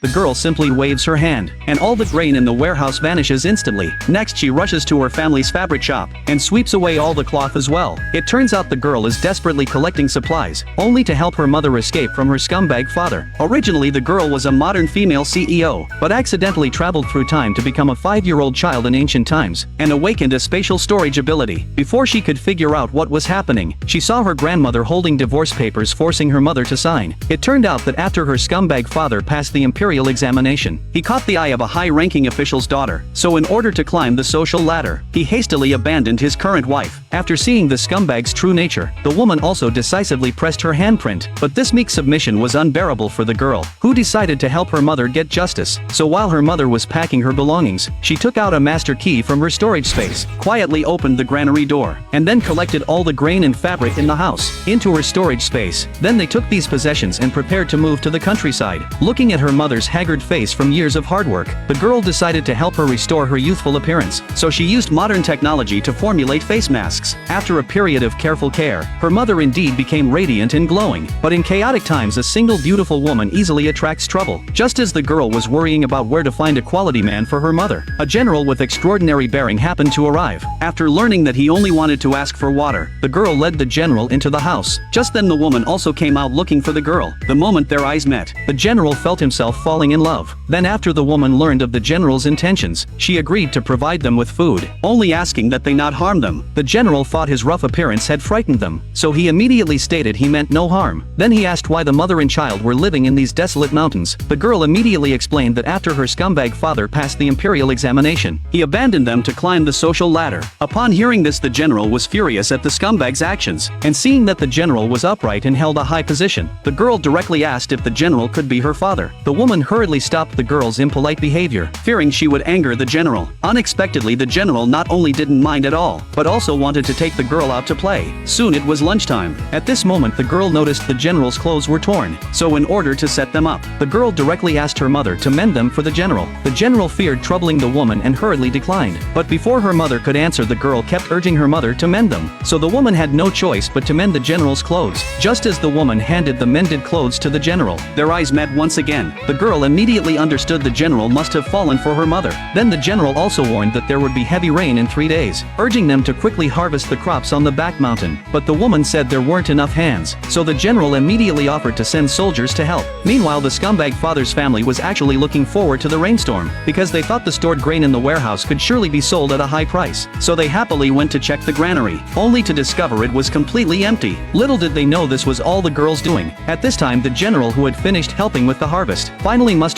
the girl simply waves her hand, and all the grain in the warehouse vanishes instantly. Next she rushes to her family's fabric shop, and sweeps away all the cloth as well. It turns out the girl is desperately collecting supplies, only to help her mother escape from her scumbag father. Originally the girl was a modern female CEO, but accidentally traveled through time to become a 5-year-old child in ancient times, and awakened a spatial storage ability. Before she could figure out what was happening, she saw her grandmother holding divorce papers forcing her mother to sign. It turned out that after her scumbag father passed the imperial examination, he caught the eye of a high-ranking official's daughter, so in order to climb the social ladder, he hastily abandoned his current wife. After seeing the scumbag's true nature, the woman also decisively pressed her handprint, but this meek submission was unbearable for the girl, who decided to help her mother get justice. So while her mother was packing her belongings, she took out a master key from her storage space, quietly opened the granary door, and then collected all the grain and fabric in the house into her storage space. Then they took these possessions and prepared to move to the countryside. Looking at her mother's haggard face from years of hard work, the girl decided to help her restore her youthful appearance, so she used modern technology to formulate face masks. After a period of careful care, her mother indeed became radiant and glowing. But in chaotic times a single beautiful woman easily attracts trouble. Just as the girl was worrying about where to find a quality man for her mother, a general with extraordinary bearing happened to arrive. After learning that he only wanted to ask for water, the girl led the general into the house. Just then the woman also came out looking for the girl. The moment their eyes met, the general felt himself falling in love. Then after the woman learned of the general's intentions, she agreed to provide them with food, only asking that they not harm them. The general thought his rough appearance had frightened them, so he immediately stated he meant no harm. Then he asked why the mother and child were living in these desolate mountains. The girl immediately explained that after her scumbag father passed the imperial examination, he abandoned them to climb the social ladder. Upon hearing this, the general was furious at the scumbag's actions, and seeing that the general was upright and held a high position, the girl directly asked if the general could be her father. The woman hurriedly stopped the girl's impolite behavior, fearing she would anger the general. Unexpectedly, the general not only didn't mind at all, but also wanted to take the girl out to play. Soon it was lunchtime. At this moment the girl noticed the general's clothes were torn, so in order to set them up, the girl directly asked her mother to mend them for the general. The general feared troubling the woman and hurriedly declined. But before her mother could answer, the girl kept urging her mother to mend them, so the woman had no choice but to mend the general's clothes. Just as the woman handed the mended clothes to the general, their eyes met once again. The girl immediately understood the general must have fallen for her mother. Then the general also warned that there would be heavy rain in 3 days, urging them to quickly harvest the crops on the back mountain. But the woman said there weren't enough hands, so the general immediately offered to send soldiers to help. Meanwhile, the scumbag father's family was actually looking forward to the rainstorm, because they thought the stored grain in the warehouse could surely be sold at a high price. So they happily went to check the granary, only to discover it was completely empty. Little did they know this was all the girl's doing. At this time the general, who had finished helping with the harvest, finally mustered